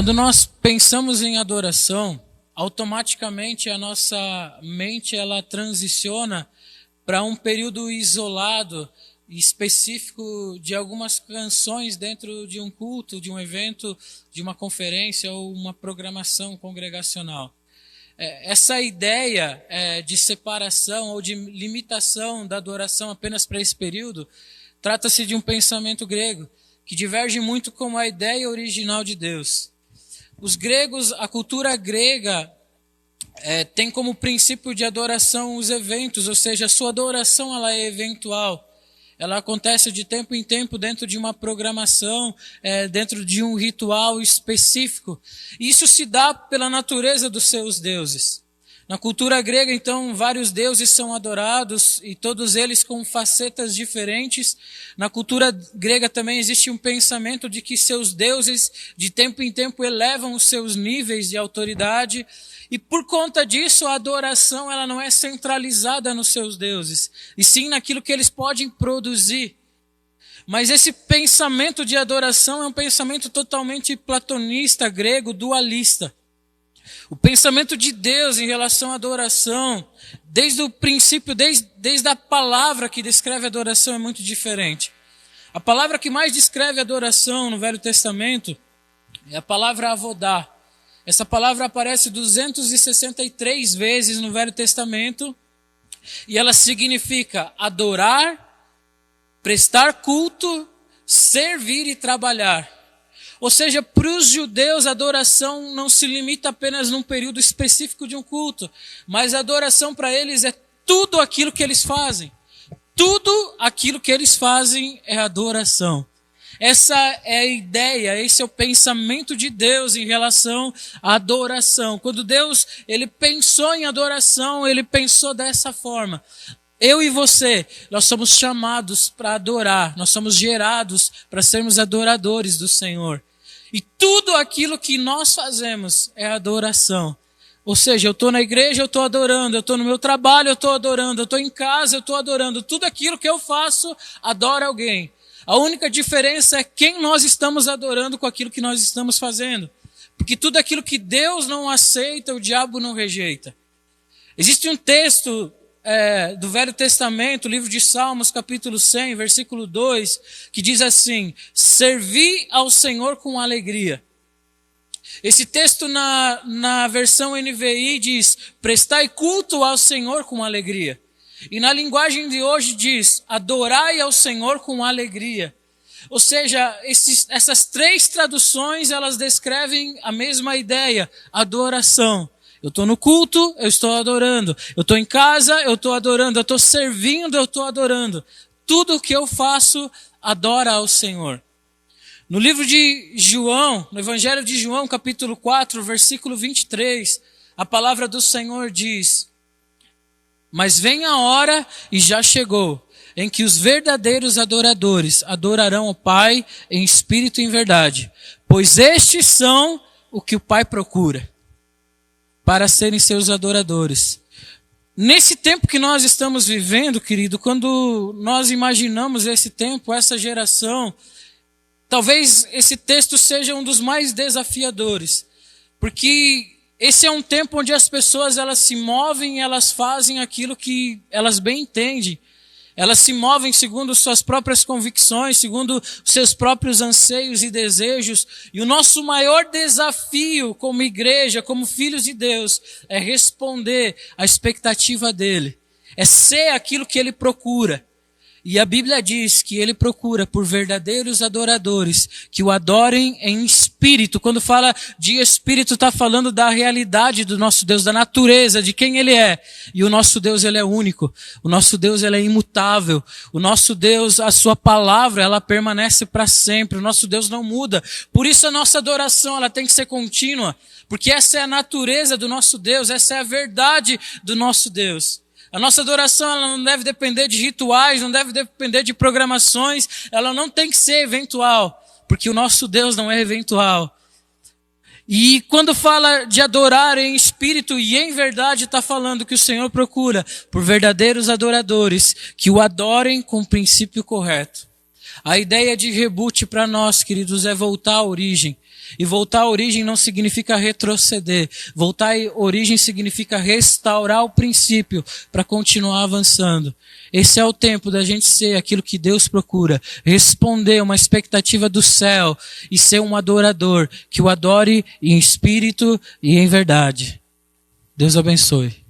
Quando nós pensamos em adoração, automaticamente a nossa mente ela transiciona para um período isolado, específico de algumas canções dentro de um culto, de um evento, de uma conferência ou uma programação congregacional. Essa ideia de separação ou de limitação da adoração apenas para esse período, trata-se de um pensamento grego que diverge muito com a ideia original de Deus. Os gregos, a cultura grega tem como princípio de adoração os eventos, ou seja, a sua adoração ela é eventual. Ela acontece de tempo em tempo dentro de uma programação, dentro de um ritual específico. Isso se dá pela natureza dos seus deuses. Na cultura grega, então, vários deuses são adorados e todos eles com facetas diferentes. Na cultura grega também existe um pensamento de que seus deuses, de tempo em tempo, elevam os seus níveis de autoridade. E por conta disso, a adoração ela não é centralizada nos seus deuses, e sim naquilo que eles podem produzir. Mas esse pensamento de adoração é um pensamento totalmente platonista, grego, dualista. O pensamento de Deus em relação à adoração, desde o princípio, desde a palavra que descreve a adoração é muito diferente. A palavra que mais descreve a adoração no Velho Testamento é a palavra avodá. Essa palavra aparece 263 vezes no Velho Testamento e ela significa adorar, prestar culto, servir e trabalhar. Ou seja, para os judeus a adoração não se limita apenas num período específico de um culto, mas a adoração para eles é tudo aquilo que eles fazem. Tudo aquilo que eles fazem é adoração. Essa é a ideia, esse é o pensamento de Deus em relação à adoração. Quando Deus ele pensou em adoração, ele pensou dessa forma. Eu e você, nós somos chamados para adorar, nós somos gerados para sermos adoradores do Senhor. E tudo aquilo que nós fazemos é adoração. Ou seja, eu estou na igreja, eu estou adorando, eu estou no meu trabalho, eu estou adorando, eu estou em casa, eu estou adorando. Tudo aquilo que eu faço, adora alguém. A única diferença é quem nós estamos adorando com aquilo que nós estamos fazendo. Porque tudo aquilo que Deus não aceita, o diabo não rejeita. Existe um texto do Velho Testamento, livro de Salmos, capítulo 100, versículo 2, que diz assim: servi ao Senhor com alegria. Esse texto na versão NVI diz: prestai culto ao Senhor com alegria. E na linguagem de hoje diz: adorai ao Senhor com alegria. Ou seja, essas três traduções, elas descrevem a mesma ideia, adoração. Eu estou no culto, eu estou adorando. Eu estou em casa, eu estou adorando. Eu estou servindo, eu estou adorando. Tudo o que eu faço, adora ao Senhor. No livro de João, no Evangelho de João, capítulo 4, versículo 23, a palavra do Senhor diz: mas vem a hora, e já chegou, em que os verdadeiros adoradores adorarão o Pai em espírito e em verdade, pois estes são o que o Pai procura, para serem seus adoradores. Nesse tempo que nós estamos vivendo, querido, quando nós imaginamos esse tempo, essa geração, talvez esse texto seja um dos mais desafiadores, porque esse é um tempo onde as pessoas elas se movem, elas fazem aquilo que elas bem entendem. Elas se movem segundo suas próprias convicções, segundo seus próprios anseios e desejos. E o nosso maior desafio como igreja, como filhos de Deus, é responder à expectativa dele. É ser aquilo que ele procura. E a Bíblia diz que ele procura por verdadeiros adoradores, que o adorem em espírito. Quando fala de espírito, está falando da realidade do nosso Deus, da natureza, de quem ele é. E o nosso Deus, ele é único. O nosso Deus, ele é imutável. O nosso Deus, a sua palavra, ela permanece para sempre. O nosso Deus não muda. Por isso a nossa adoração, ela tem que ser contínua. Porque essa é a natureza do nosso Deus, essa é a verdade do nosso Deus. A nossa adoração ela não deve depender de rituais, não deve depender de programações, ela não tem que ser eventual, porque o nosso Deus não é eventual. E quando fala de adorar em espírito e em verdade, está falando que o Senhor procura por verdadeiros adoradores, que o adorem com o princípio correto. A ideia de reboot para nós, queridos, é voltar à origem. E voltar à origem não significa retroceder. Voltar à origem significa restaurar o princípio para continuar avançando. Esse é o tempo da gente ser aquilo que Deus procura. Responder uma expectativa do céu e ser um adorador que o adore em espírito e em verdade. Deus abençoe.